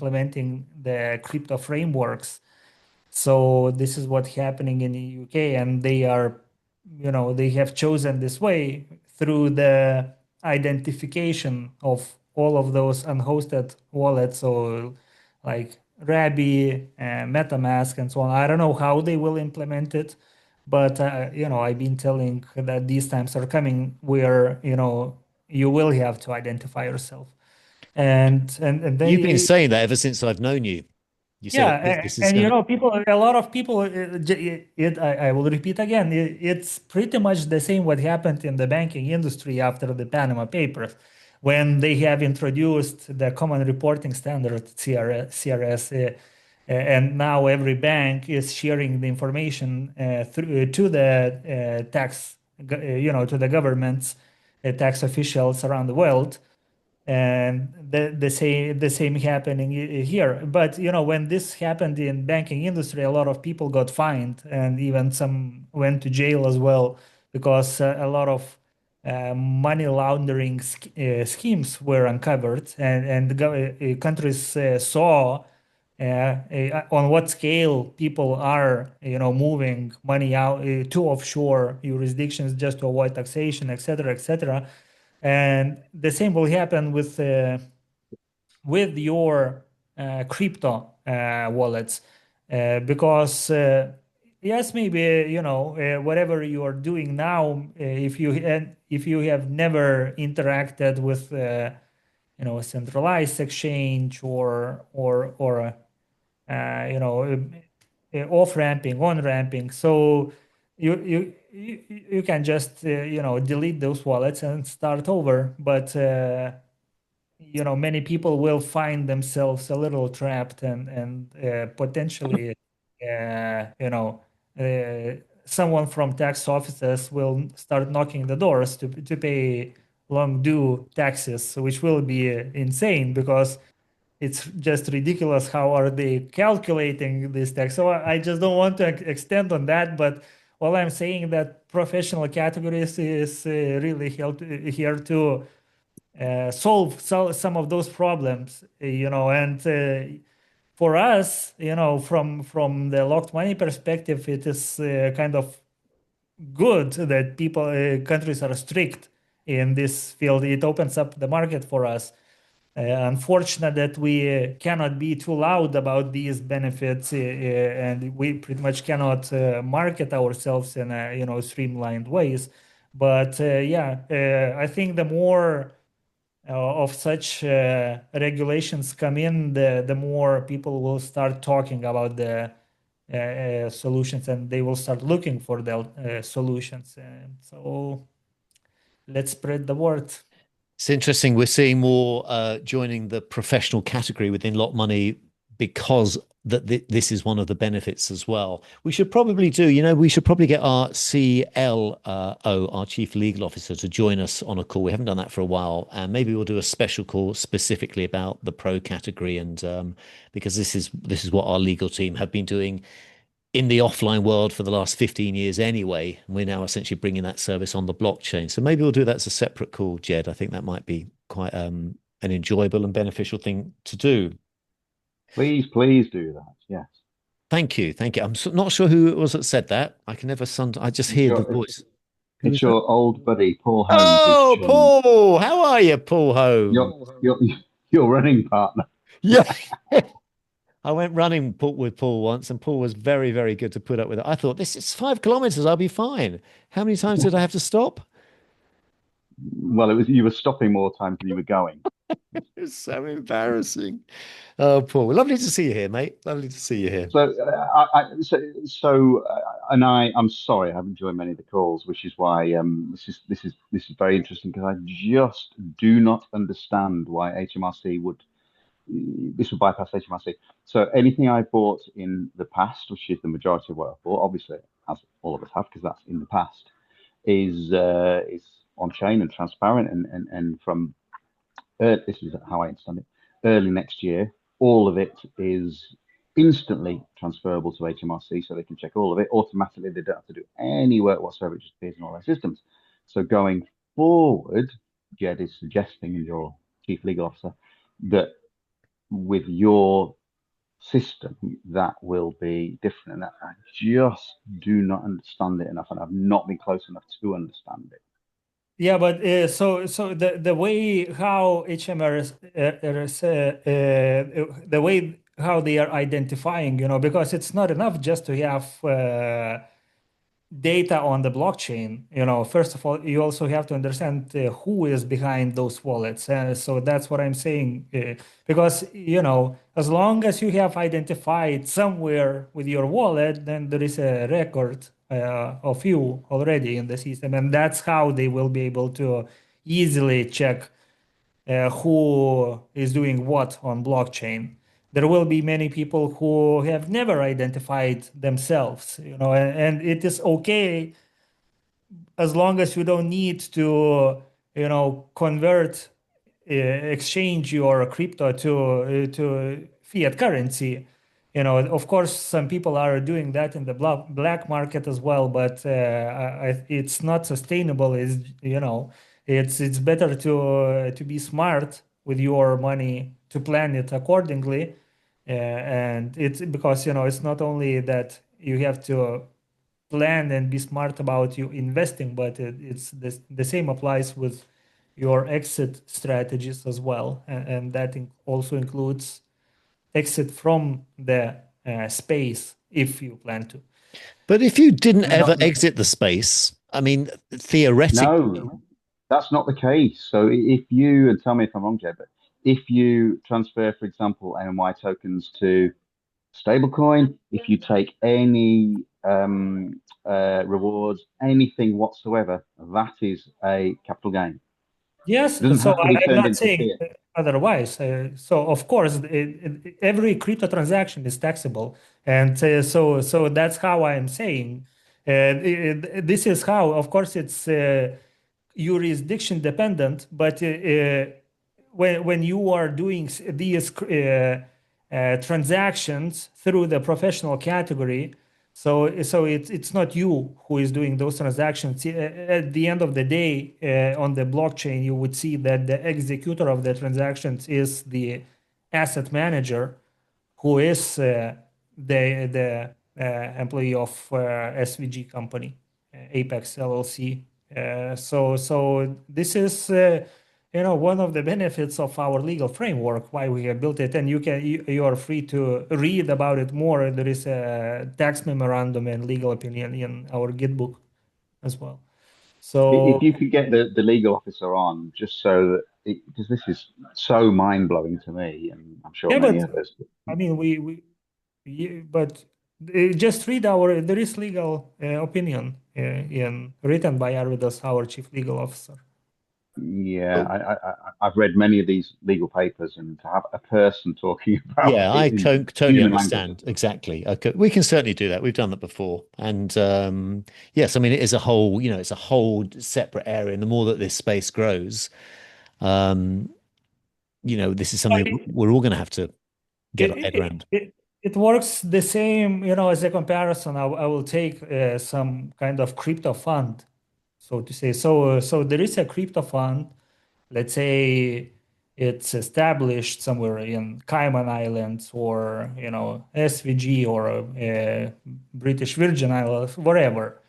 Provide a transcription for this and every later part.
implementing the crypto frameworks. So this is what's happening in the UK, and they are, they have chosen this way through the identification of all of those unhosted wallets. So like Rabby, MetaMask, and so on. I don't know how they will implement it, but I've been telling that these times are coming where you will have to identify yourself, and You've been they saying that ever since I've known you. You said yeah, this is and going to. people, a lot of people, I will repeat again, it's pretty much the same what happened in the banking industry after the Panama Papers, when they have introduced the Common Reporting Standard, CRS, and now every bank is sharing the information to the to the governments, tax officials around the world, and the same happening here. But when this happened in banking industry, a lot of people got fined, and even some went to jail as well, because a lot of money laundering schemes were uncovered, and the countries saw on what scale people are moving money out to offshore jurisdictions just to avoid taxation, etc., etc. And the same will happen with your crypto wallets, because yes, maybe whatever you are doing now, if you have never interacted with a centralized exchange, or off ramping, on ramping. So you can just delete those wallets and start over. But many people will find themselves a little trapped, and potentially someone from tax offices will start knocking the doors to pay long due taxes, which will be insane, because it's just ridiculous how are they calculating this tax. So I just don't want to extend on that, but all I'm saying that professional categories is really here to solve some of those problems, and for us, from the locked money perspective, it is kind of good that countries are strict in this field. It opens up the market for us. Unfortunate that we cannot be too loud about these benefits, and we pretty much cannot market ourselves in a streamlined ways. But yeah, I think the more of such regulations come in, the more people will start talking about the solutions, and they will start looking for the solutions. And so let's spread the word. It's interesting. We're seeing more joining the professional category within Lot Money because this is one of the benefits as well. We should probably we should probably get our CLO, our Chief Legal Officer, to join us on a call. We haven't done that for a while, and maybe we'll do a special call specifically about the pro category, and because this is what our legal team have been doing in the offline world for the last 15 years anyway. We're now essentially bringing that service on the blockchain. So maybe we'll do that as a separate call, Jed. I think that might be quite an enjoyable and beneficial thing to do. Please do that. Yes. Thank you. Thank you. I'm not sure who it was that said that. I can never I just It's hear the your, voice. Who it's was that? your old buddy, Paul Holmes, who's Oh, Paul. How are you, Paul Holmes? your running partner. Yeah. I went running with Paul once, and Paul was very, very good to put up with it. I thought, this is 5 kilometers. I'll be fine. How many times did I have to stop? Well, it was you were stopping more times than you were going. It's so embarrassing. Oh, Paul, lovely to see you here, mate. Lovely to see you here. So, and I'm sorry I haven't joined many of the calls, which is why this is very interesting, because I just do not understand why HMRC would this would bypass HMRC. So anything I bought in the past, which is the majority of what I bought, obviously, as all of us have, because that's in the past, is on chain and transparent, and from this is how I understand it. Early next year, all of it is instantly transferable to HMRC, so they can check all of it automatically. They don't have to do any work whatsoever; it just appears in all their systems. So going forward, Jed is suggesting, as your chief legal officer, that with your system, that will be different. And I just do not understand it enough, and I've not been close enough to understand it. Yeah, but so the way how HMRS the way how they are identifying, because it's not enough just to have data on the blockchain. First of all, you also have to understand who is behind those wallets. So that's what I'm saying. Because, as long as you have identified somewhere with your wallet, then there is a record of you already in the system. And that's how they will be able to easily check who is doing what on blockchain. There will be many people who have never identified themselves, and it is okay as long as you don't need to, convert, exchange your crypto to fiat currency. Of course, some people are doing that in the black market as well, but it's not sustainable. It's better to be smart with your money, to plan it accordingly, and it's because it's not only that you have to plan and be smart about you investing, but it's the same applies with your exit strategies as well, and that also includes exit from the space if you plan to. But if you didn't No, ever exit the space, I mean, theoretically, no, that's not the case. So if you, and tell me if I'm wrong, Jed, but if you transfer, for example, NMY tokens to stablecoin, if you take any rewards, anything whatsoever, that is a capital gain. Yes, It doesn't so have to be I'm turned not into saying fiat. otherwise. So of course, every crypto transaction is taxable, and so that's how I'm saying. This is how, of course, it's jurisdiction dependent, but when you are doing these transactions through the professional category, so it's not you who is doing those transactions. At the end of the day, on the blockchain, you would see that the executor of the transactions is the asset manager, who is the employee of SVG company, Apex LLC. So this is one of the benefits of our legal framework, why we have built it, and you are free to read about it more. There is a tax memorandum and legal opinion in our Gitbook as well. If So you could get the legal officer on, just so that, because this is so mind blowing to me, and I'm sure yeah, many but others. I mean but just read there is legal opinion in written by Arvidas, our chief legal officer. Yeah, I've read many of these legal papers, and to have a person talking about yeah, it I in totally human language. understand exactly. Okay, we can certainly do that. We've done that before, and yes, I mean it is a whole, it's a whole separate area. And the more that this space grows, um, this is something we're all going to have to get our head It, around. it, it works the same, as a comparison. I will take some kind of crypto fund, so to say. So there is a crypto fund, let's say it's established somewhere in Cayman Islands or, SVG or British Virgin Islands, wherever.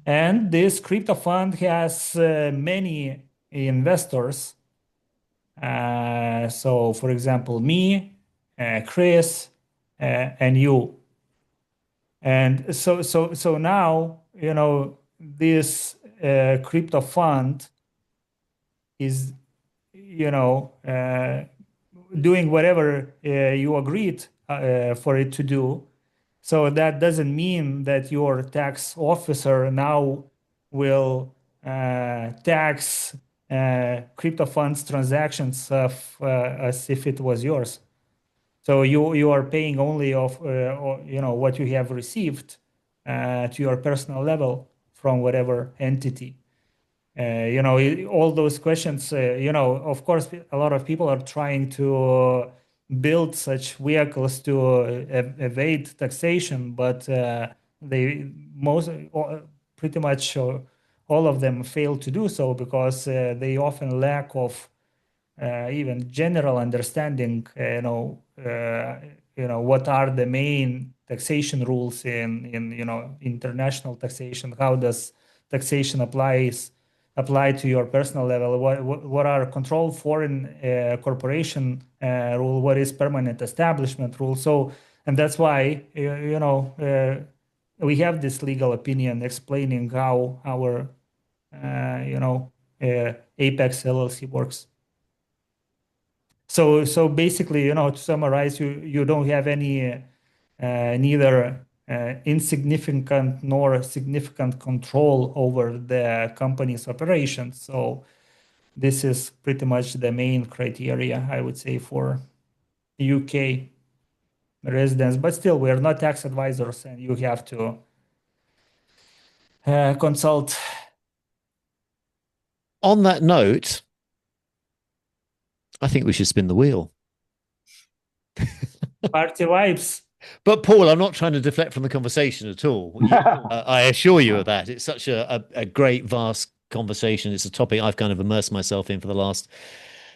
And this crypto fund has many investors. So, for example, me, Chris, and you. And so now, this crypto fund is, doing whatever you agreed for it to do. So that doesn't mean that your tax officer now will tax crypto funds transactions as if it was yours. So you are paying only of what you have received to your personal level from whatever entity. All those questions. Of course, a lot of people are trying to build such vehicles to evade taxation, but they pretty much all of them fail to do so because they often lack of even general understanding, what are the main taxation rules in international taxation? How does taxation apply to your personal level? What are controlled foreign corporation rule? What is permanent establishment rule? So, and that's why we have this legal opinion explaining how our Apex LLC works. So basically, to summarize, you don't have any neither insignificant nor significant control over the company's operations. So this is pretty much the main criteria, I would say, for UK residents. But still, we are not tax advisors, and you have to consult. On that note, I think we should spin the wheel. Party vibes. But Paul, I'm not trying to deflect from the conversation at all. I assure you of that. It's such a great, vast conversation. It's a topic I've kind of immersed myself in for the last,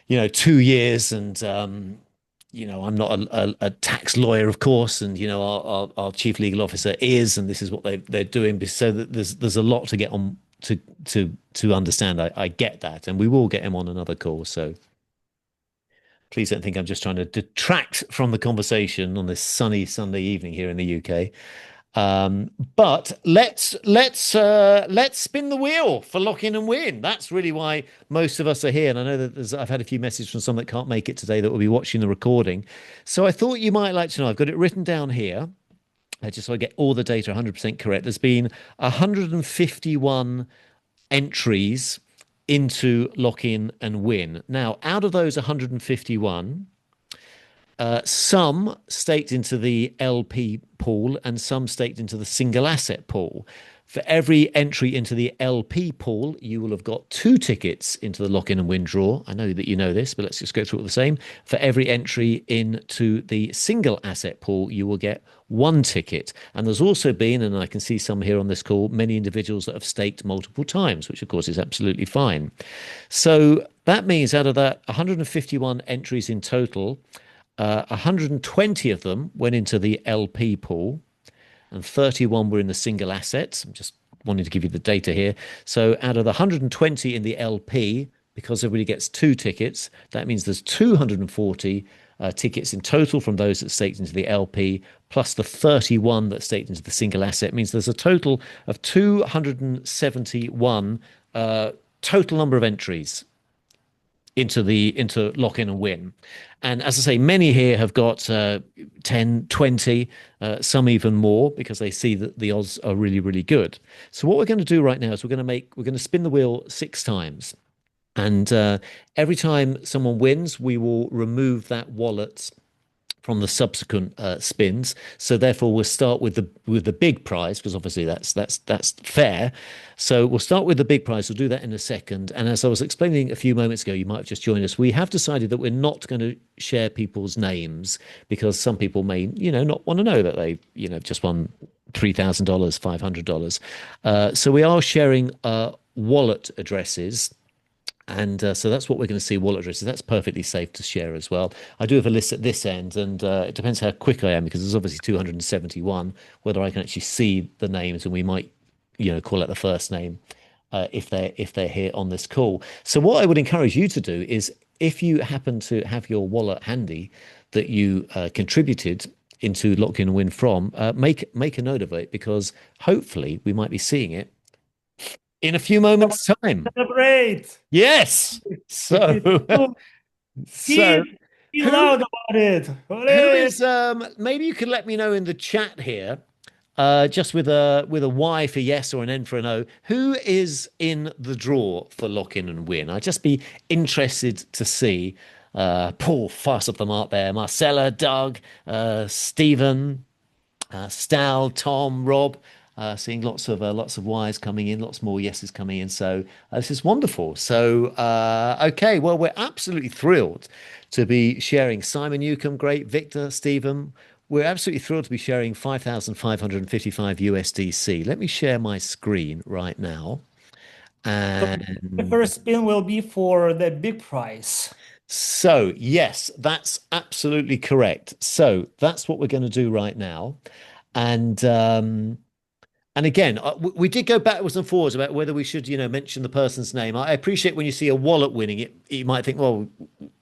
2 years. And, I'm not a tax lawyer, of course. And, our chief legal officer is, and this is what they're doing. So that there's a lot to get on to understand. I get that. And we will get him on another call. So please don't think I'm just trying to detract from the conversation on this sunny Sunday evening here in the UK. But let's spin the wheel for Lock In and Win. That's really why most of us are here. And I know that I've had a few messages from some that can't make it today that will be watching the recording. So I thought you might like to know. I've got it written down here. Just so I get all the data 100% correct. There's been 151 entries into Lock In and Win. Now, out of those 151, some staked into the LP pool and some staked into the single asset pool. For every entry into the LP pool, you will have got 2 tickets into the Lock In and Win draw. I know that you know this, but let's just go through it the same. For every entry into the single asset pool, you will get 1 ticket. And there's also been, and I can see some here on this call, many individuals that have staked multiple times, which of course is absolutely fine. So that means out of that 151 entries in total, 120 of them went into the LP pool and 31 were in the single assets. I'm just wanting to give you the data here. So out of the 120 in the LP, because everybody gets 2 tickets, that means there's 240 tickets in total from those that staked into the LP, plus the 31 that staked into the single asset. It means there's a total of 271 total number of entries into Lock In and Win. And as I say, many here have got 10, 20, some even more, because they see that the odds are really, really good. So what we're going to do right now is we're going to spin the wheel 6 times. And every time someone wins, we will remove that wallet from the subsequent spins. So therefore, we'll start with the big prize, because obviously that's fair. So we'll start with the big prize. We'll do that in a second. And as I was explaining a few moments ago, you might have just joined us. We have decided that we're not going to share people's names, because some people may, not want to know that they, just won $3,000, $500. So we are sharing wallet addresses. And so that's what we're going to see, wallet addresses. That's perfectly safe to share as well. I do have a list at this end, and it depends how quick I am, because there's obviously 271, whether I can actually see the names, and we might, call out the first name if they're here on this call. So what I would encourage you to do is, if you happen to have your wallet handy that you contributed into Lock In and Win from, make a note of it, because hopefully we might be seeing it in a few moments' time. Celebrate. Yes. So be loud about it. Who is maybe you could let me know in the chat here, just with a Y for yes or an N for an O, who is in the draw for Lock In and Win? I'd just be interested to see. Paul, fast off the mark there. Marcella, Doug, Stephen, Stal, Tom, Rob. Seeing lots of Y's coming in, lots more yeses coming in. So this is wonderful. So, okay, well, we're absolutely thrilled to be sharing. Simon Newcomb, great. Victor, Stephen, we're absolutely thrilled to be sharing 5,555 USDC. Let me share my screen right now. And the first spin will be for the big prize. So, yes, that's absolutely correct. So that's what we're going to do right now. And again, we did go backwards and forwards about whether we should, mention the person's name. I appreciate when you see a wallet winning it, you might think, well,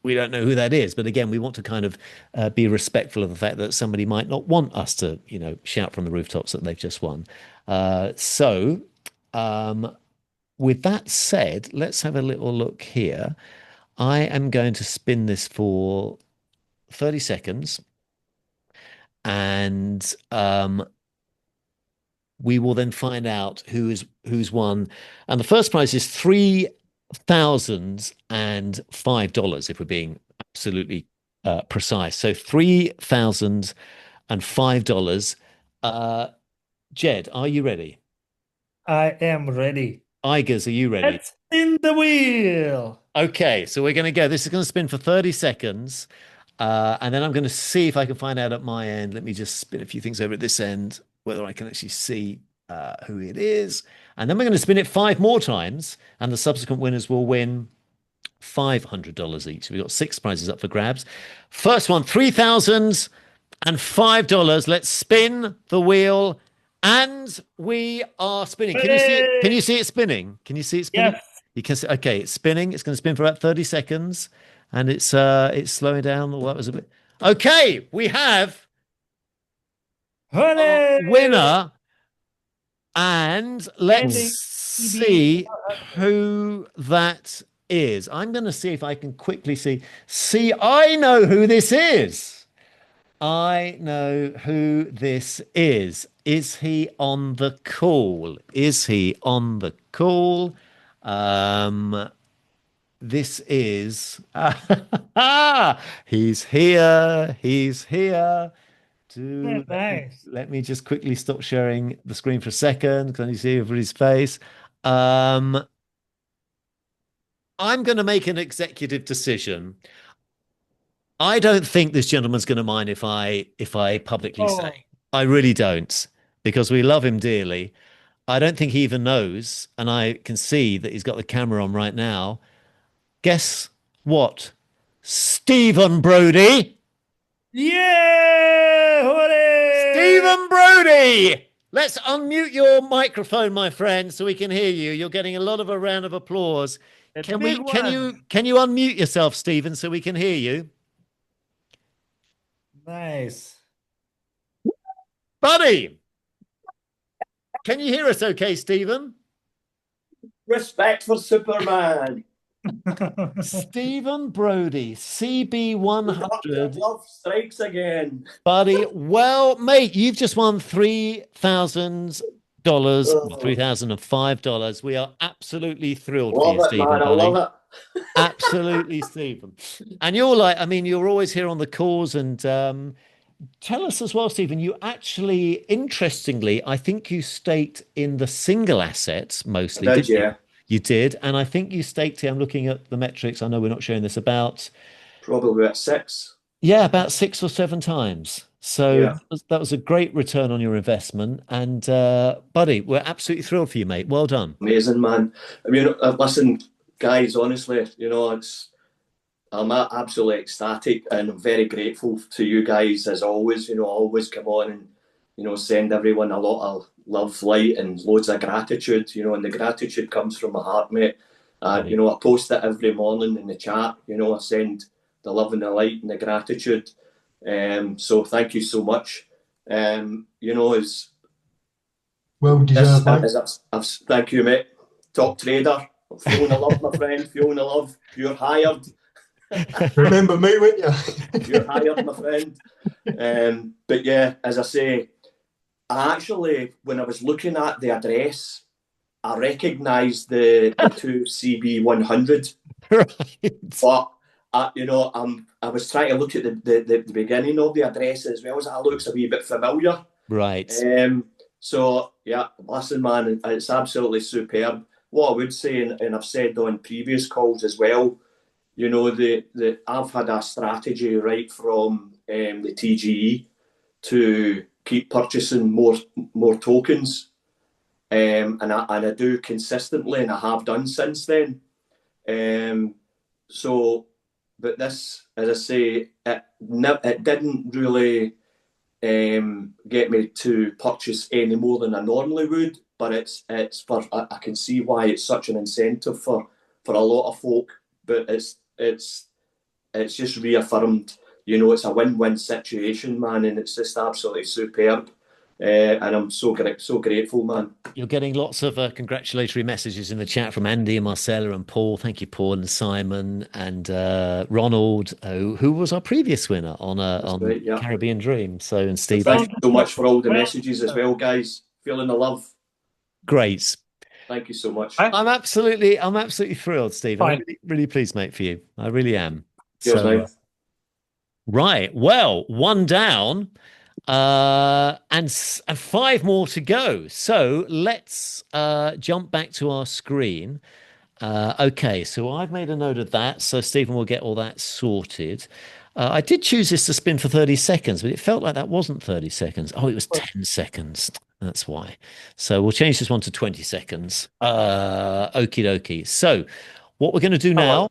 we don't know who that is. But again, we want to kind of be respectful of the fact that somebody might not want us to, shout from the rooftops that they've just won. So, with that said, let's have a little look here. I am going to spin this for 30 seconds and we will then find out who's won. And the first prize is $3,005 if we're being absolutely precise. So $3,005. Jed, are you ready? I am ready. Igers, are you ready? Let's spin the wheel. Okay, so we're going to go. This is going to spin for 30 seconds. And then I'm going to see if I can find out at my end. Let me just spin a few things over at this end, whether I can actually see who it is. And then we're going to spin it 5 more times, and the subsequent winners will win $500 each. We've got 6 prizes up for grabs. First one, $3,005. Let's spin the wheel. And we are spinning. Can you see it? Can you see it spinning? Can you see it spinning? Yes. You can see, okay, it's spinning. It's going to spin for about 30 seconds. And it's slowing down. Well, that was a bit. Okay, we have Hooray! our winner. And let's see who that is. I'm going to see if I can quickly see. See, I know who this is. I know who this is. Is he on the call? Is he on the call? This is he's here. He's here. Nice. Let me just quickly stop sharing the screen for a second. Can you see everybody's face? I'm going to make an executive decision. I don't think this gentleman's going to mind if I publicly say. I really don't, because we love him dearly. I don't think he even knows, and I can see that he's got the camera on right now. Guess what? Stephen Brody. Yeah! Hooray! Stephen Brody! Let's unmute your microphone, my friend, so we can hear you. You're getting a lot of a round of applause. Can you unmute yourself, Stephen, so we can hear you? Nice. Buddy, can you hear us okay, Stephen? Respect for Superman. Stephen Brody, CB100. Love strikes again. Buddy, well, mate, you've just won $3,000, $3,005. We are absolutely thrilled for you, Stephen. Man, I love it. Absolutely, Stephen. And you're like, I mean, you're always here on the calls. And tell us as well, Stephen, you actually, interestingly, I think you staked in the single assets mostly. Did you? You did. And I think you staked here. I'm looking at the metrics. I know we're not showing this about. Probably about 6. Yeah, about 6 or 7 times. So Yeah. that was a great return on your investment. And buddy, we're absolutely thrilled for you, mate. Well done. Amazing, man. I mean, listen, guys, honestly, I'm absolutely ecstatic, and I'm very grateful to you guys as always. Always come on and send everyone a lot of love, light, and loads of gratitude. And the gratitude comes from my heart, mate. I post it every morning in the chat. I send the love and the light and the gratitude. So thank you so much. As well deserved. Thank you, mate. Top trader. Feeling the love, my friend. Feeling the love. You're hired. Remember me, won't you? You're hired, my friend. But yeah, as I say, I actually, when I was looking at the address, I recognised the 2 CB100. Right. But I was trying to look at the beginning of the address as well. That looks a wee bit familiar. Right. So yeah, listen, man, it's absolutely superb. What I would say, and I've said on previous calls as well, I've had a strategy right from the TGE to keep purchasing more tokens, and I do consistently, and I have done since then. So but this, as I say, it didn't really get me to purchase any more than I normally would. But it's for I can see why it's such an incentive for a lot of folk. But it's just reaffirmed, it's a win-win situation, man, and it's just absolutely superb. And I'm so grateful, man. You're getting lots of congratulatory messages in the chat from Andy and Marcella and Paul. Thank you, Paul and Simon and Ronald, who was our previous winner on right, yeah. Caribbean Dream. So, and Steve, thank you so much for all the messages as well, guys. Feeling the love. Great. Thank you so much. I'm absolutely thrilled, Steve. I'm Fine. really pleased, mate, for you. I really am. Cheers, mate. Right. Well, one down. And 5 more to go. So let's jump back to our screen. Okay, so I've made a note of that. So Stephen will get all that sorted. I did choose this to spin for 30 seconds, but it felt like that wasn't 30 seconds. Oh, it was 10 seconds. That's why. So we'll change this one to 20 seconds. Okie dokie. So what we're going to do now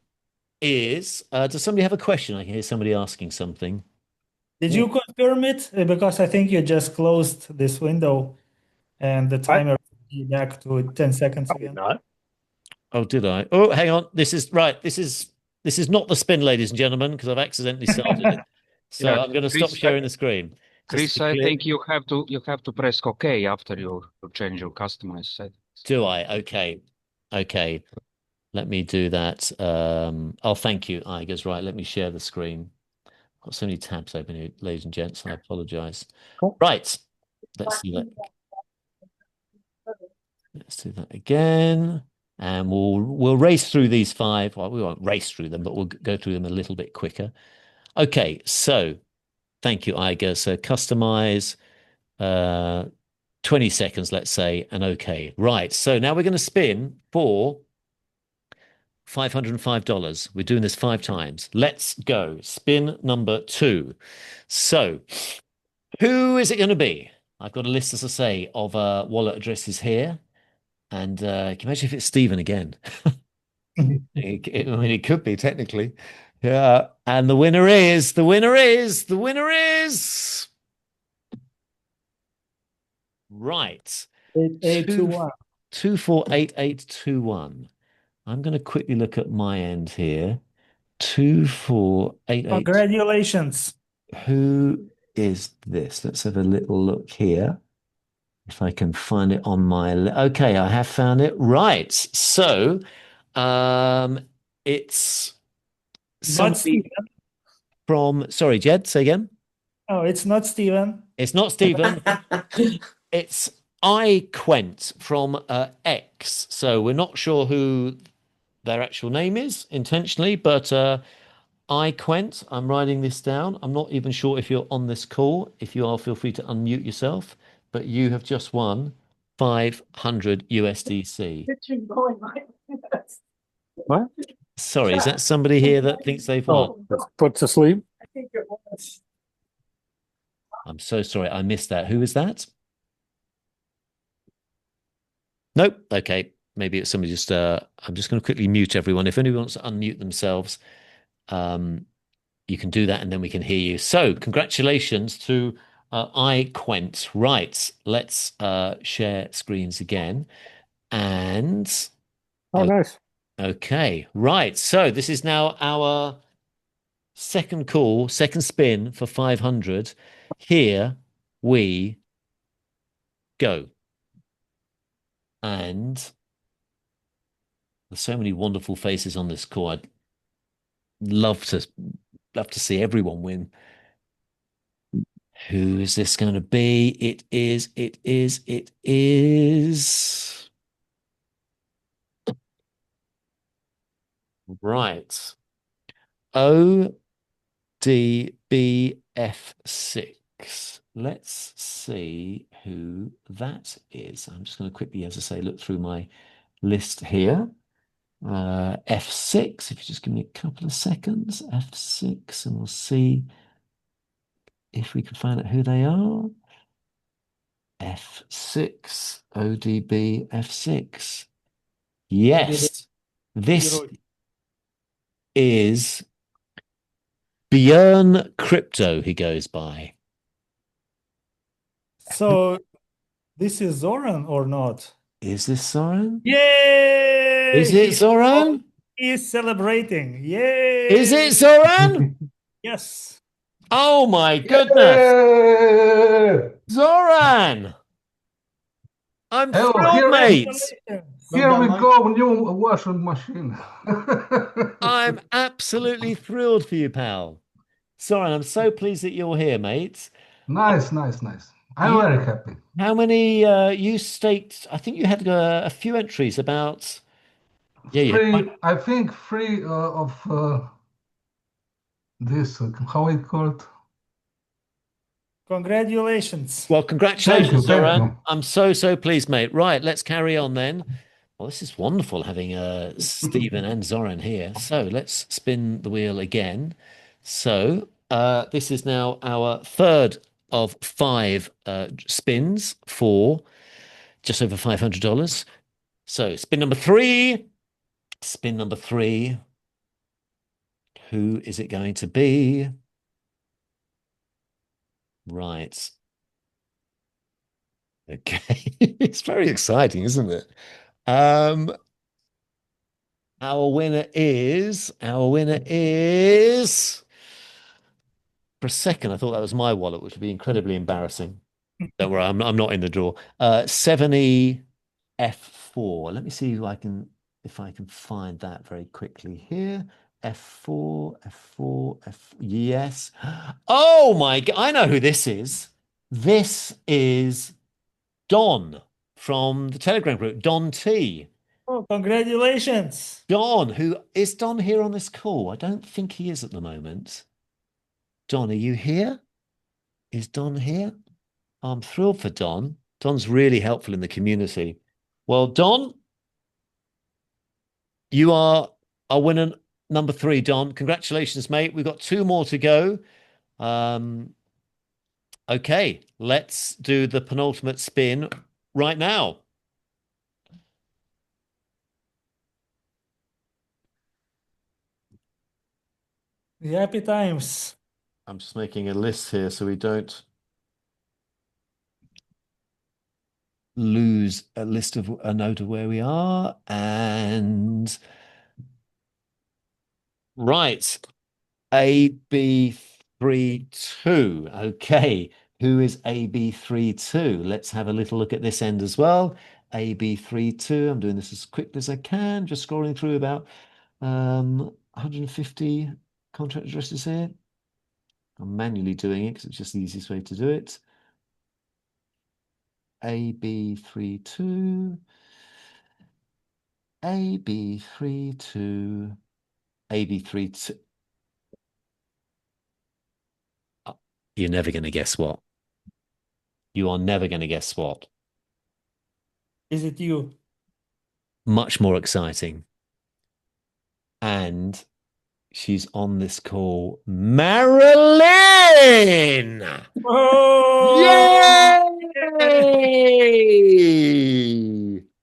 is, does somebody have a question? I can hear somebody asking something. Did you confirm it? Because I think you just closed this window and the timer will be back to 10 seconds again. No. Oh, did I? Oh, hang on. This is right. This is not the spin, ladies and gentlemen, because I've accidentally started it. So Yeah, I'm going to stop Chris, sharing the screen. Just Chris, to be I clear. think you have to press OK after you change your customized settings. Do I? Okay. Okay. Let me do that. Oh, thank you, Igers. Right. Let me share the screen. I've got so many tabs open here, ladies and gents. I apologize. Cool. Right. Let's do that. Let's do that again. And we'll race through these 5. Well, we won't race through them, but we'll go through them a little bit quicker. Okay, so thank you, Iger. So customize 20 seconds, let's say, and okay. Right. So now we're going to spin for $505. We're doing this 5 times. Let's go. Spin number 2. So who is it going to be? I've got a list, as I say, of wallet addresses here. And can you imagine if it's Stephen again? It could be technically. Yeah. And the winner is 8821. 248821. I'm going to quickly look at my end here. 2488. Congratulations. Who is this? Let's have a little look here. If I can find it on my okay, I have found it. Right. So it's Not somebody Stephen. from, sorry, Jed, say again. Oh, it's not Stephen. It's not Stephen. It's iQuent from X. So we're not sure who their actual name is intentionally, but iQuent, I'm writing this down. I'm not even sure if you're on this call. If you are, feel free to unmute yourself. But you have just won 500 USDC. What? Sorry, is that somebody here that thinks they've won? Put to sleep. I think it was. I'm so sorry, I missed that. Who is that? Nope. Okay, maybe it's somebody just. I'm just going to quickly mute everyone. If anybody wants to unmute themselves, you can do that, and then we can hear you. So, congratulations to iQuent. Right, let's share screens again. And Nice. okay, right. So this is now our second call, second spin for 500. Here we go. And there's so many wonderful faces on this call. I'd love to see everyone win. Who is this going to be? It is. Right. ODBF6. Let's see who that is. I'm just going to quickly, as I say, look through my list here. F6, if you just give me a couple of seconds. F6, and we'll see if we can find out who they are. F6, ODB F6. Yes, this is Björn Crypto, he goes by. So this is Zoran or not? Is this Zoran? Yay! Is it Zoran? He is celebrating. Yay! Is it Zoran? Yes. Oh my goodness. Yeah! Zoran! I'm Oh, thrilled, here- mate. Congratulations. Here we go, new washing machine. I'm absolutely thrilled for you, pal. Zoran, I'm so pleased that you're here, mate. Nice, nice, nice. I'm You- very happy. How many you staked? I think you had a few entries about. Yeah, yeah. Free, I think free of this, how it called? Congratulations. Well, congratulations, Thank Zoran. you. I'm so pleased, mate. Right, let's carry on then. Well, this is wonderful having Stephen and Zoran here. So let's spin the wheel again. So this is now our third of 5 spins for just over $500. So spin number 3. Spin number 3. Who is it going to be? Right. Okay. It's very exciting, isn't it? Our winner is for a second I thought that was my wallet, which would be incredibly embarrassing. Don't worry, I'm not in the draw. 7EF4. Let me see if I can find that very quickly here. F4, F4, F. Yes. Oh my God, I know who this is. This is Don from the Telegram group, Don T. Oh, congratulations. Don, who is Don here on this call? I don't think he is at the moment. Don, are you here? Is Don here? I'm thrilled for Don. Don's really helpful in the community. Well, Don, you are our winner number 3, Don. Congratulations, mate. We've got 2 more to go. Okay, let's do the penultimate spin right now. The happy times. I'm just making a list here so we don't lose a note of where we are. And right, AB32. Okay, who is AB32? Let's have a little look at this end as well. AB32. I'm doing this as quickly as I can, just scrolling through about 150 contract addresses here. I'm manually doing it because it's just the easiest way to do it. AB32, AB32, AB32. You're never going to guess what. You are never going to guess what. Is it you? Much more exciting. And she's on this call, Marilyn! Oh! Yay!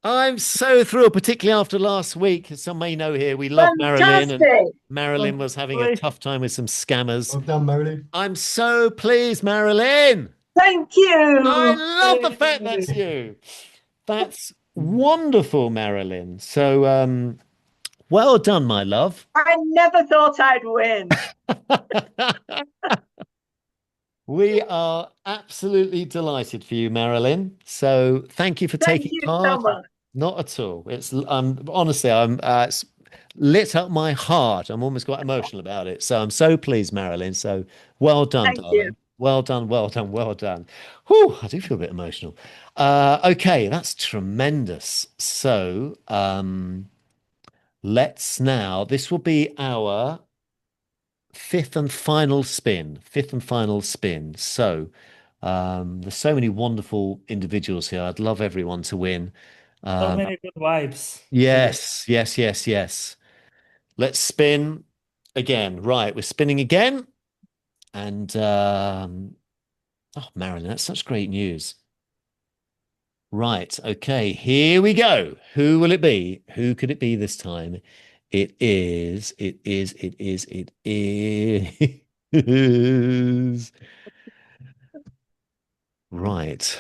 I'm so thrilled, particularly after last week. As some may know here, we love Marilyn, and Marilyn was having a tough time with some scammers. Well done, Marilyn. I'm so pleased, Marilyn. Thank you. I love the fact that's you. That's wonderful, Marilyn. So, well done, my love. I never thought I'd win. We are absolutely delighted for you, Marilyn. So thank you for Thank taking you part. so much. Not at all. It's honestly, it's lit up my heart. I'm almost quite emotional about it. So I'm so pleased, Marilyn. So well done, Thank darling. you. Well done, well done, well done. Whew, I do feel a bit emotional. Okay, that's tremendous. So let's now, this will be our fifth and final spin. So there's so many wonderful individuals here. I'd love everyone to win. So many good vibes. Yes. Let's spin again. Right, we're spinning again. And oh, Marilyn, that's such great news. Right, okay, here we go. Who will it be? Who could it be this time? It is. Right.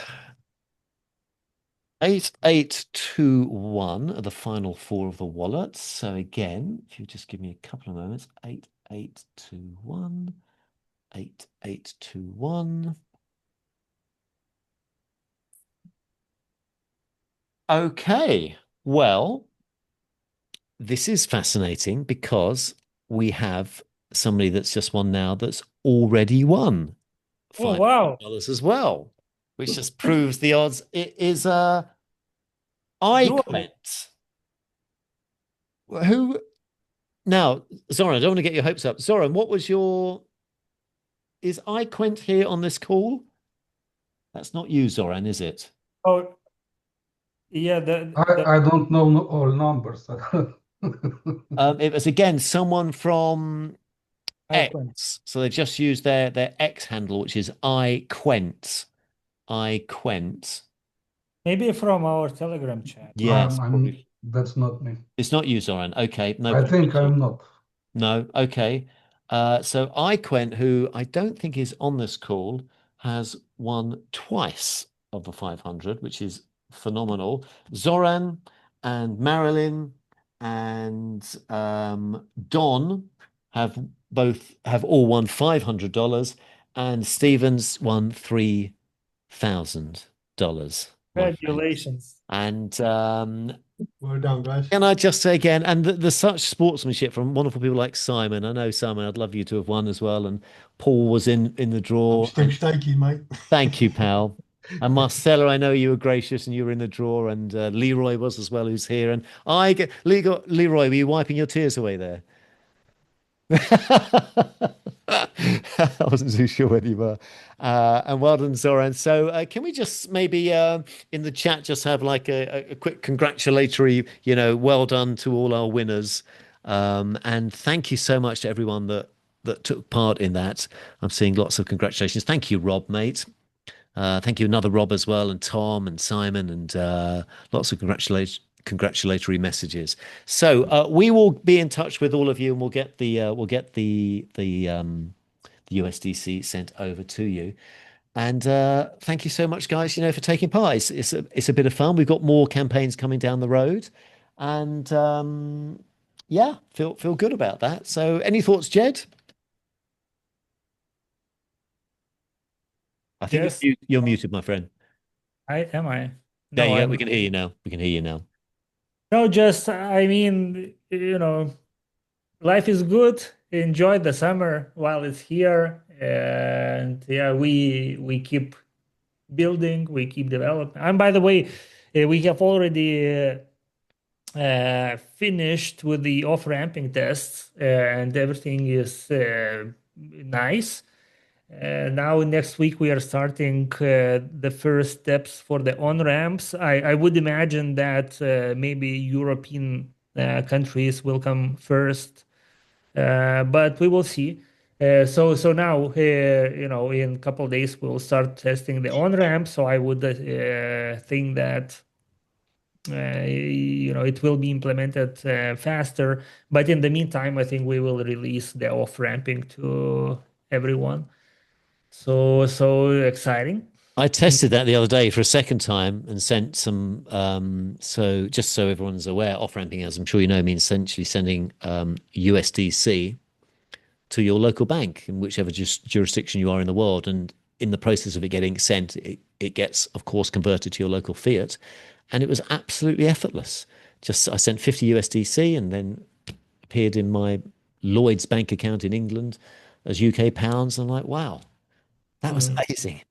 8821 are the final four of the wallet. So again, if you just give me a couple of moments, 8821, 8821. Okay, well, this is fascinating because we have somebody that's just won now that's already won Oh, wow. $500 as well, which just proves the odds. It is Doable. iQuent. Who now, Zoran, I don't want to get your hopes up. Zoran, what was is iQuent here on this call? That's not you, Zoran, is it? Oh, yeah, I don't know all numbers. It was again someone from iQuent. X. So they've just used their X handle, which is iQuent. iQuent. Maybe from our Telegram chat. Yes, probably. That's not me. It's not you, Zoran. Okay, no I problem think at all. I'm not. No, okay. So iQuent, who I don't think is on this call, has won twice of the 500, which is phenomenal. Zoran and Marilyn and Don have all won $500, and Stevens won $3,000. my friend. Congratulations. And Well done, guys. can I just say again, and there's such sportsmanship from wonderful people like Simon. I know, Simon, I'd love you to have won as well. And Paul was in the draw. Still shaky, mate. Thank you, pal. And Marcella, I know you were gracious and you were in the draw, and Leroy was as well, who's here. And Leroy, were you wiping your tears away there? I wasn't too sure whether you were. And well done, Zoran. So can we just maybe in the chat just have like a quick congratulatory, well done to all our winners. And thank you so much to everyone that took part in that. I'm seeing lots of congratulations. Thank you, Rob, mate. Thank you, another Rob as well, and Tom and Simon, and lots of congratulatory messages. So we will be in touch with all of you, and we'll get the USDC sent over to you. And thank you so much, guys. For taking part. It's a bit of fun. We've got more campaigns coming down the road, and yeah, feel good about that. So, any thoughts, Jed? I think Yes. you're muted, my friend. Am I? There you go. I'm We can hear you now. We can hear you now. No, just I mean, life is good. Enjoy the summer while it's here, and yeah, we keep building, we keep developing. And by the way, we have already finished with the off-ramping tests, and everything is nice. Now next week we are starting the first steps for the on-ramps. I would imagine that maybe European countries will come first, but we will see. So now, in a couple of days we'll start testing the on-ramp. So I would think that it will be implemented faster. But in the meantime, I think we will release the off-ramping to everyone. So exciting. I tested that the other day for a second time and sent some. So just so everyone's aware, off-ramping, as I'm sure you know, means essentially sending USDC to your local bank in whichever jurisdiction you are in the world. And in the process of it getting sent, it gets, of course, converted to your local fiat. And it was absolutely effortless. I sent 50 USDC and then appeared in my Lloyd's bank account in England as UK pounds. And I'm like, wow. That was amazing.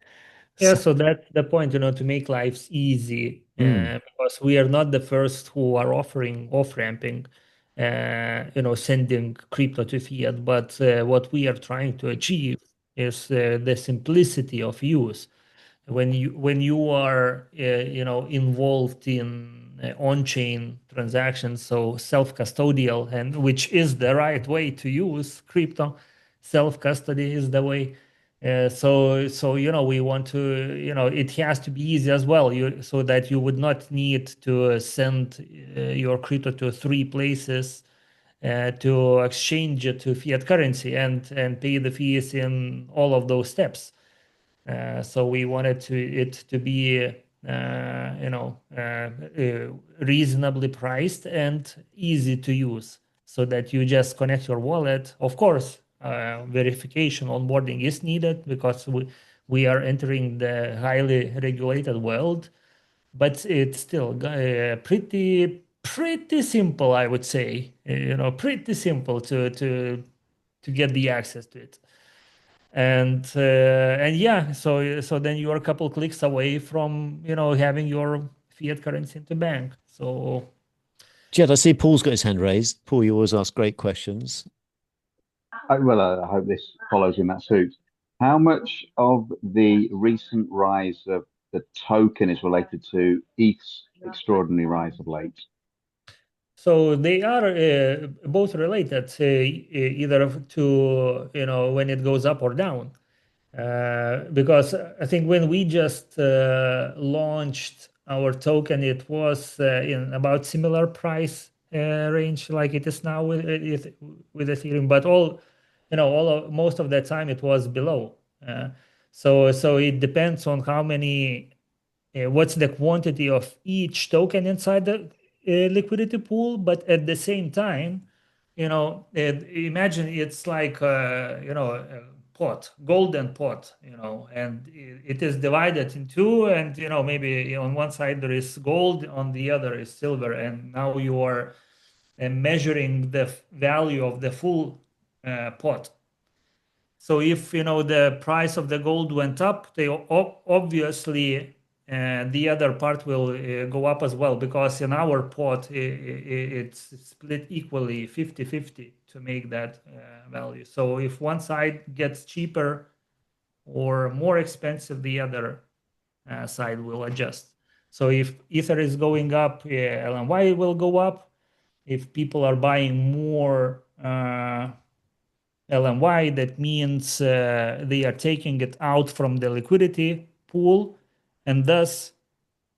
Yeah, so that's the point, to make lives easy, because we are not the first who are offering off-ramping, sending crypto to fiat, but what we are trying to achieve is the simplicity of use. When you are, involved in on-chain transactions, so self-custodial, and which is the right way to use crypto, self-custody is the way. So we want to, it has to be easy as well, so that you would not need to send your crypto to 3 places to exchange it to fiat currency and pay the fees in all of those steps. So we wanted it to be reasonably priced and easy to use, so that you just connect your wallet. Of course, verification onboarding is needed because we are entering the highly regulated world, but it's still pretty simple, I would say. Pretty simple to get the access to it. And yeah, so then you are a couple clicks away from having your fiat currency in the bank. So Jed, I see Paul's got his hand raised. Paul, you always ask great questions. I hope this follows in that suit. How much of the recent rise of the token is related to ETH's extraordinary rise of late? So they are both related, either to when it goes up or down. Because I think when we just launched our token, it was in about similar price range like it is now with Ethereum, but most of the time it was below. So it depends on how many, what's the quantity of each token inside the liquidity pool. But at the same time, imagine it's like a pot, golden pot, and it is divided in two, and maybe on one side there is gold, on the other is silver, and now you are measuring the value of the full pot. So if the price of the gold went up, they obviously the other part will go up as well, because in our pot it's split equally 50-50 to make that value. So if one side gets cheaper or more expensive, the other side will adjust. So if Ether is going up, LNY will go up. If people are buying more LNY, that means they are taking it out from the liquidity pool, and thus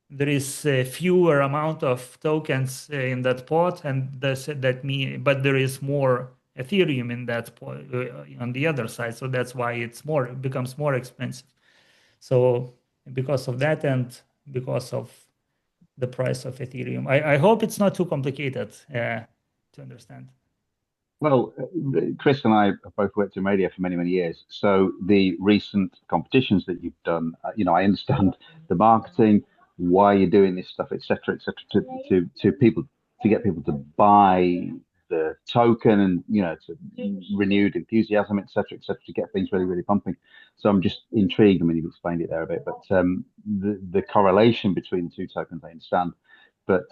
there is a fewer amount of tokens in that pot, and but there is more Ethereum in that pot on the other side. So that's why it becomes more expensive. So because of that, and because of the price of Ethereum, I hope it's not too complicated to understand. Well, Chris and I have both worked in radio for many, many years. So the recent competitions that you've done, I understand the marketing, why you're doing this stuff, etc., to people, to get people to buy the token, and to renewed enthusiasm, etc., to get things really, really pumping. So I'm just intrigued. I mean, you've explained it there a bit, but the correlation between the two tokens, I understand. But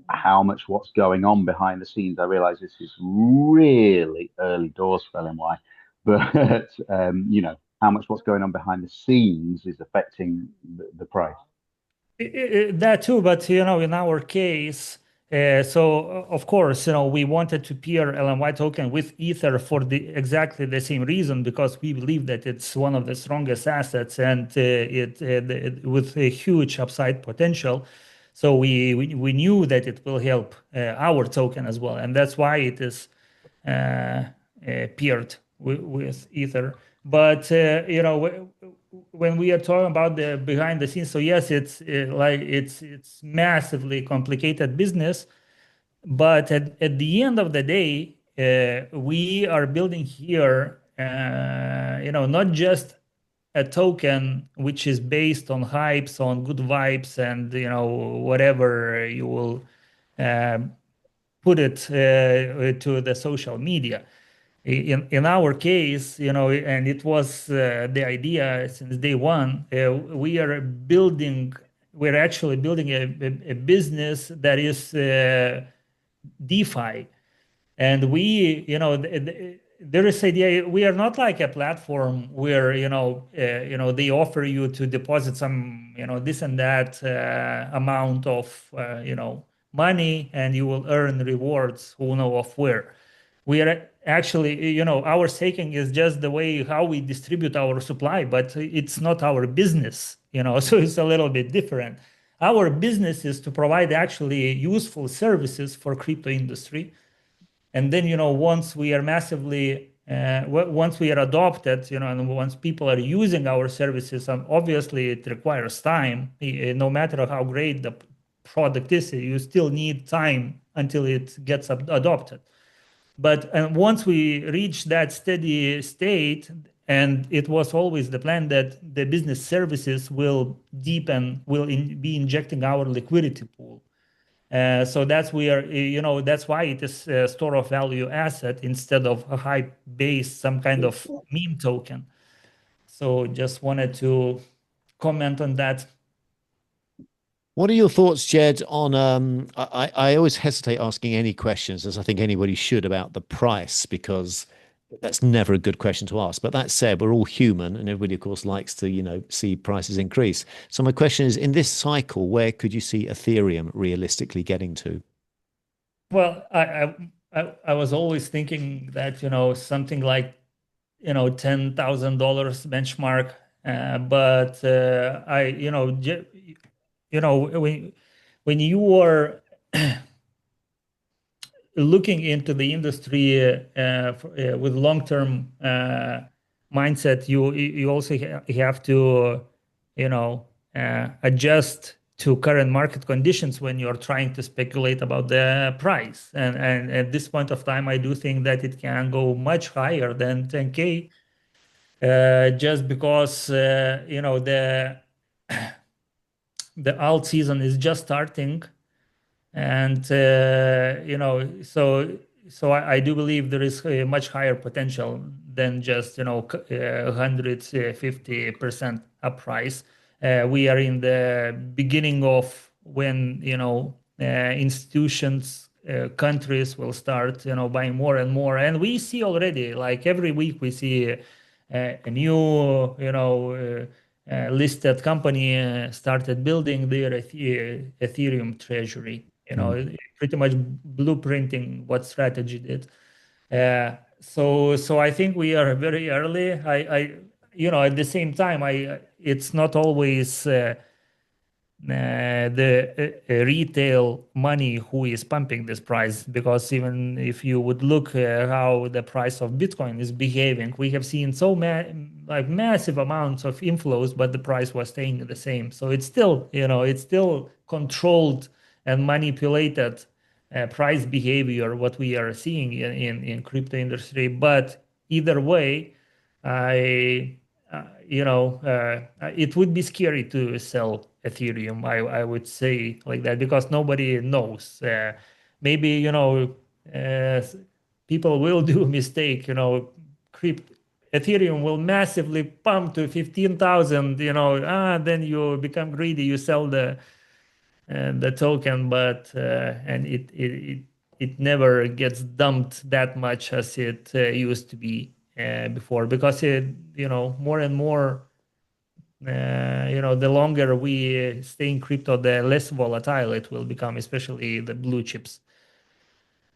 how much what's going on behind the scenes, I realize this is really early doors for LNY, but how much what's going on behind the scenes is affecting the price. That too, but in our case, so of course, we wanted to pair LNY token with Ether for exactly the same reason, because we believe that it's one of the strongest assets, and it with a huge upside potential. So we knew that it will help our token as well, and that's why it is paired with Ether. But when we are talking about the behind the scenes, so yes, it's massively complicated business, but at the end of the day, we are building here, not just a token which is based on hypes, on good vibes, and whatever you will put it to the social media. In our case, and it was the idea since day one, we're actually building a business that is DeFi, and there is idea, we are not like a platform where they offer you to deposit some this and that amount of money, and you will earn rewards who know of where. We are actually, our staking is just the way how we distribute our supply, but it's not our business, so it's a little bit different. Our business is to provide actually useful services for crypto industry. And then, once we are once we are adopted, and once people are using our services, and obviously it requires time. No matter how great the product is, you still need time until it gets adopted. But once we reach that steady state, and it was always the plan that the business services will deepen, be injecting our liquidity pool. So that's that's why it is a store of value asset instead of a high base, some kind of meme token. So just wanted to comment on that. What are your thoughts, Jed, on I always hesitate asking any questions, as I think anybody should, about the price, because that's never a good question to ask. But that said, we're all human, and everybody, of course, likes to, see prices increase. So my question is, in this cycle, where could you see Ethereum realistically getting to? Well, I was always thinking that, something like, $10,000 benchmark. But when you are looking into the industry with long-term mindset, you also have to, adjust to current market conditions when you're trying to speculate about the price. And at this point of time, I do think that it can go much higher than 10K, just because, the alt season is just starting. And, so I do believe there is a much higher potential than just, 150% up price. We are in the beginning of when, institutions, countries will start, buying more and more. And we see already, like every week, we see a new, listed company started building their Ethereum treasury, pretty much blueprinting what Strategy did. So I think we are very early. At the same time, it's not always the retail money who is pumping this price, because even if you would look how the price of Bitcoin is behaving, we have seen massive amounts of inflows, but the price was staying the same. So it's still, controlled and manipulated price behavior, what we are seeing in crypto industry. But either way, it would be scary to sell Ethereum. I would say like that, because nobody knows. Maybe people will do a mistake. Ethereum will massively pump to 15,000. Then you become greedy. You sell the token, but and it never gets dumped that much as it used to be before, because more and more, the longer we stay in crypto, the less volatile it will become, especially the blue chips.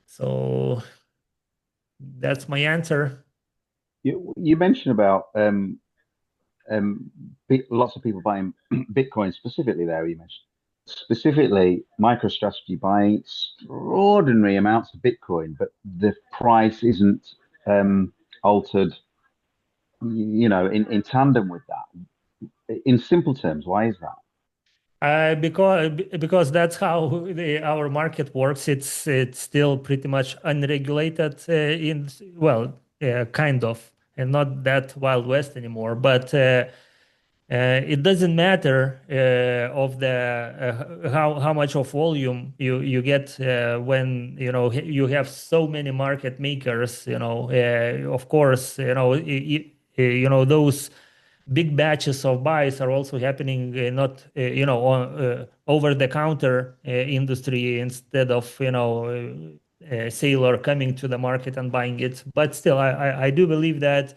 So that's my answer. You mentioned about lots of people buying Bitcoin specifically there. You mentioned specifically MicroStrategy buying extraordinary amounts of Bitcoin, but the price isn't altered, in tandem with that. In simple terms, why is that? Because that's how our market works. It's still pretty much unregulated, kind of, and not that Wild West anymore. But it doesn't matter of the how much of volume you get when you have so many market makers. Of course, those big batches of buys are also happening, not on over-the-counter industry, instead of a sailor coming to the market and buying it. But still, I do believe that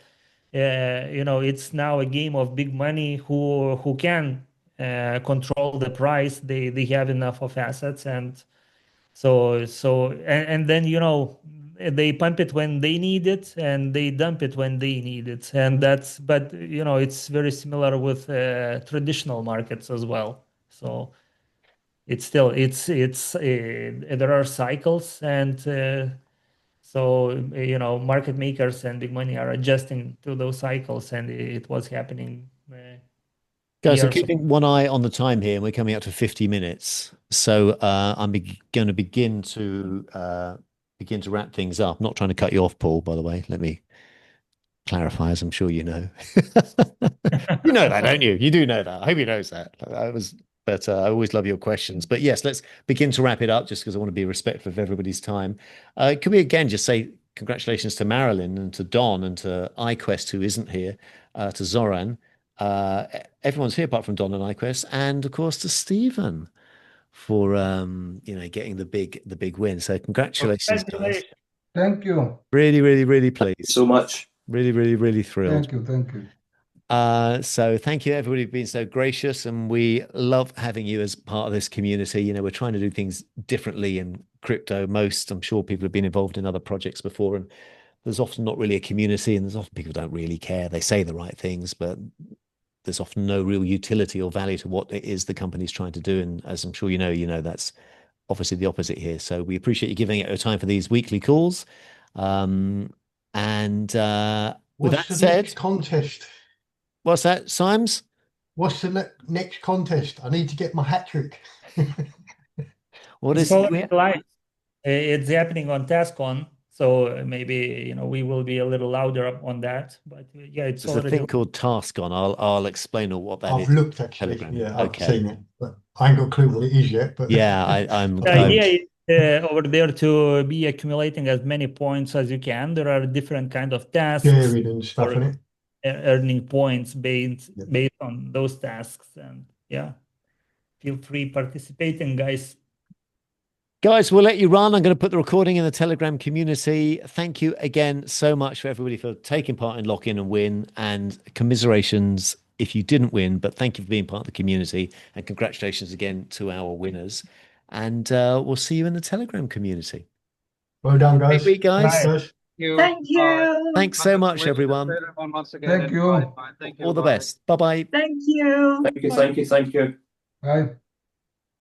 it's now a game of big money who can control the price. They have enough of assets, and and then they pump it when they need it, and they dump it when they need it. And but it's very similar with traditional markets as well. So there are cycles, and So, market makers and big money are adjusting to those cycles, and it was happening. Guys, I'm years. keeping one eye on the time here, and we're coming up to 50 minutes. So I'm going to begin to wrap things up. I'm not trying to cut you off, Paul, by the way. Let me clarify, as I'm sure you know. You know that, don't you? You do know that. I hope he knows that. But I always love your questions. But yes, let's begin to wrap it up, just because I want to be respectful of everybody's time. Can we again just say congratulations to Marilyn and to Don and to iQuest, who isn't here, to Zoran. Everyone's here apart from Don and iQuest, and of course to Stephen for getting the big win. So congratulations, guys. Thank you. Really, really, really pleased. So much. Really, really, really thrilled. Thank you. So thank you, everybody, for being so gracious, and we love having you as part of this community. We're trying to do things differently in crypto. I'm sure people have been involved in other projects before, and there's often not really a community, and there's often people don't really care. They say the right things, but there's often no real utility or value to what it is the company's trying to do. And as I'm sure you know, that's obviously the opposite here. So we appreciate you giving it your time for these weekly calls. With that said, next contest? What's that, Symes? What's the next contest? I need to get my hat trick. What is it? Live. It's happening on TaskOn. So maybe we will be a little louder on that, but yeah, it's a thing called TaskOn. I'll explain what that is. I've looked actually. Telegram. Yeah, I've Okay. seen it, but I ain't got a clue what it is yet. But yeah, I'm. The idea is over there to be accumulating as many points as you can. There are different kind of tasks, sharing and stuff for in it. earning points based on those tasks, and yeah, feel free participating, guys. Guys, we'll let you run. I'm going to put the recording in the Telegram community. Thank you again so much for everybody for taking part in Lock In and Win, and commiserations if you didn't win, but thank you for being part of the community, and congratulations again to our winners. And we'll see you in the Telegram community. Well done, guys. Great week, guys. Guys. Thank you. Thanks so much, everyone. Once again. Thank you. Bye. Thank you. All the Bye. best. Bye-bye. Thank you. Thank you. Bye.